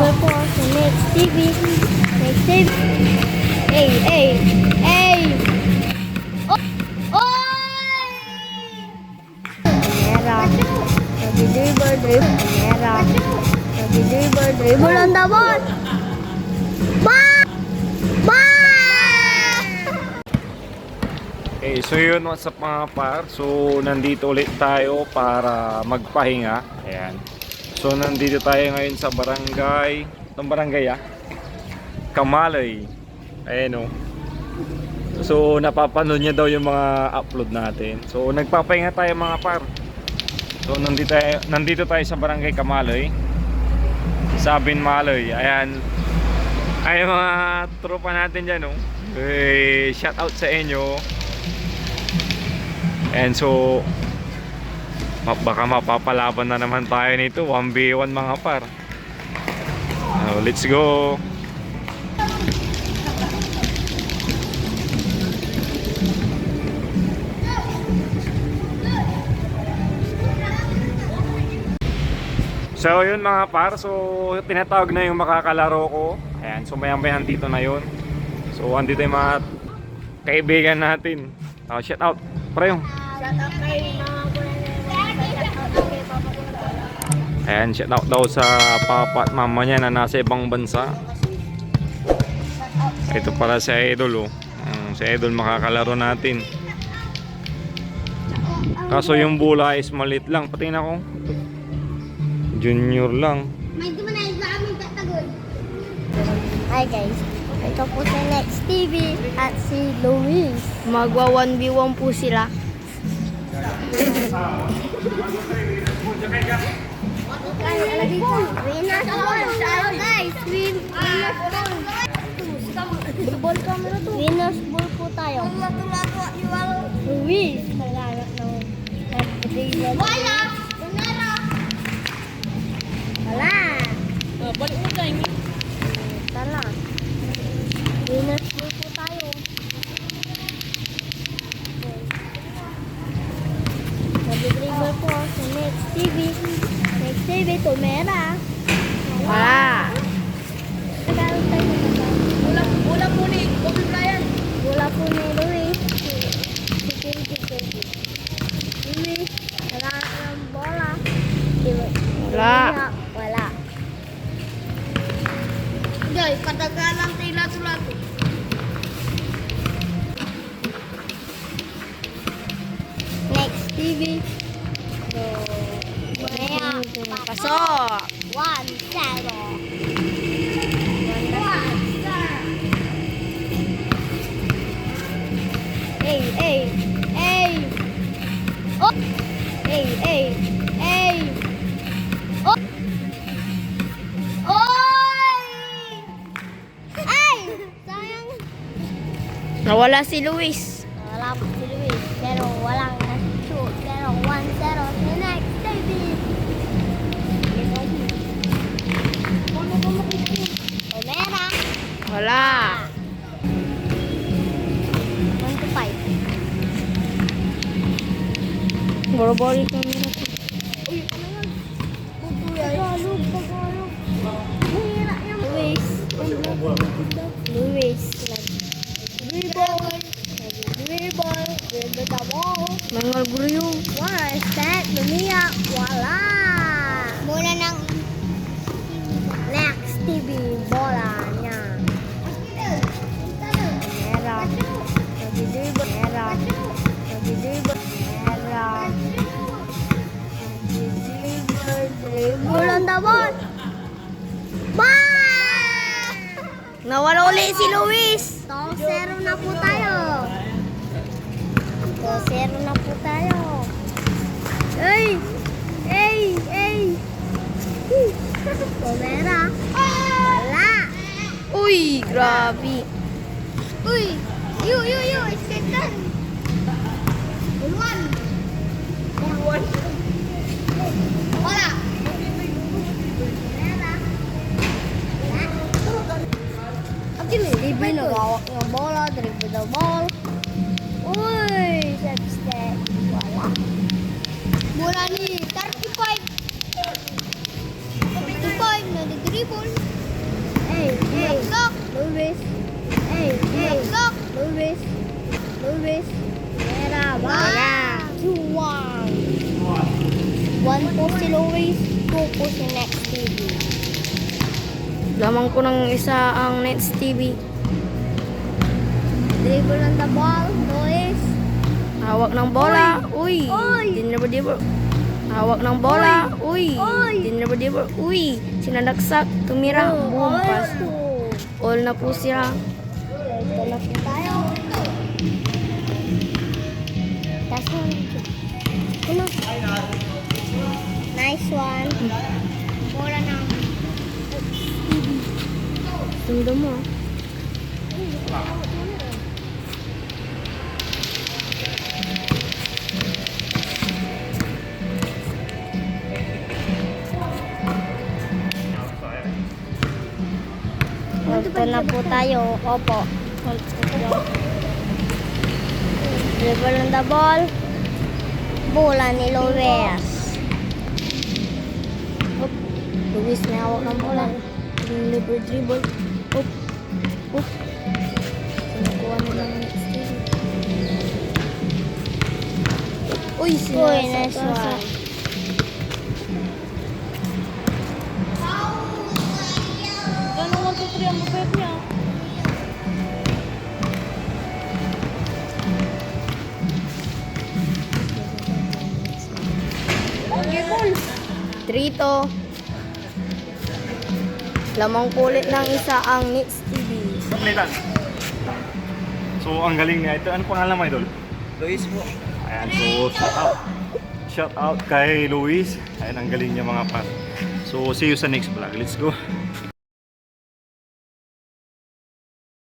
dribble po sa Next TV. Next TV. Hey, hey, hey! Oh! Oy! Mera. Dribble. Mera. Dribble on the ball. Bang! Bang! Okay, so yun, what's up mga par? So nandito ulit tayo para magpahinga. Ayan. So nandito tayo ngayon sa barangay. Itong barangay Kamaloy. Ayan o. So napapanood niya daw yung mga upload natin. So nagpapahinga tayo mga par. So nandito tayo sa barangay Kamaloy. Sabin Maloy. Ayan. Ay mga tropa natin dyan o. Shout out sa inyo. And so baka mapapalaban na naman tayo nito 1v1 mga par. Let's go. So yun mga par, so tinatawag na yung makakalaro ko. Ayan, so mayan dito na yun. So andito yung mga kaibigan natin. Shout out pre. Shout out kay mga Ayan, shout out daw sa papa at mama niya na nasa ibang bansa. Ito para sa Idol si Idol makakalaro natin. Kaso yung bola is maliit lang. Patingin ako. Junior lang. Hi guys, ito po sa Next TV at si Luis. Magwa 1v1 po sila. Winners ball tayo guys. Winners ball po tayo. Luis, kailangan ng wala. Wala. Balik mo tayo. Tala. Winners ball po tayo. Mag-dribble po sa Next TV. Next TV, tumera. Wala. Nagkaroon tayo ng Bola po ni Kobe Bryant. bola po ni Luis. Luis, nagkaroon ng bola. Wala. Wala. Guys, katagalan tayo lato-lato. Next TV. So, maya. Pasok. 1-0. Hey, hey, hey. Oh. Hey, hey, hey. Oh. Oy! Ay! Sayang. Nawala si Luis. Wala po si Luis. Pero walang na-shoot. Pero 1-0 sa Next TV. Omera. Wala. 1-5. Borobori kami na po. Luis. Luis. Dribble. Dribble. Dribble the ball. Mangal guru yung. Wala. Start. Lumiya. Wala. Muna ng Next TV. Bola niya. Mera. Dribble. Mera. Dribble. Mera. Dribble on the ball. Bang! Nawala ulit si Luis. 2-0 na po tayo. 2-0 na po tayo. Hey! Hey! Hey! Pomera. Wala. Uy, grabe. Uy! You! Escape done. Bulwan. Wala. Pomera. Dribble na gawak ng bola. Dribble the ball. Uy! Step. Wala. Bola ni 35. 35 na dribble. Hey, look, Luis. Hey, look, Luis. Luis. Mera ba? 2-1. 1 po si Luis, 2 po si Next TV. Lamang ko ng isa ang Nets TV. Dribble on the ball, Luis. Hawak ng bola. Uy. Uy. Dinibber. Hawak ng bola. Uy. Uy. Dinibber. Uy. Sinadaksak. Tumira. Boom. Pass. All na po siya. Ito na po tayo. That's one. Ano? Nice one. Bola na. Sundo mo. Ito na po tayo. Opo. Dribble on the ball. Bola ni Luis. Luis na hawak ng bola. Dribble. Up. Nakuha na lang ng steal. Uy, Nice sinasa. one. Gano'n 1, 2, 3 ang mabait niya. Trito. Lamang kulit ng isa ang Nets TV. Pagalitan. So, ang galing niya. Ito, ano pangalan mo, Idol? Luis po. Ayan, so shout out. Shout out kay Luis. Ayan, ang galing niya mga pan. So, see you sa next vlog. Let's go.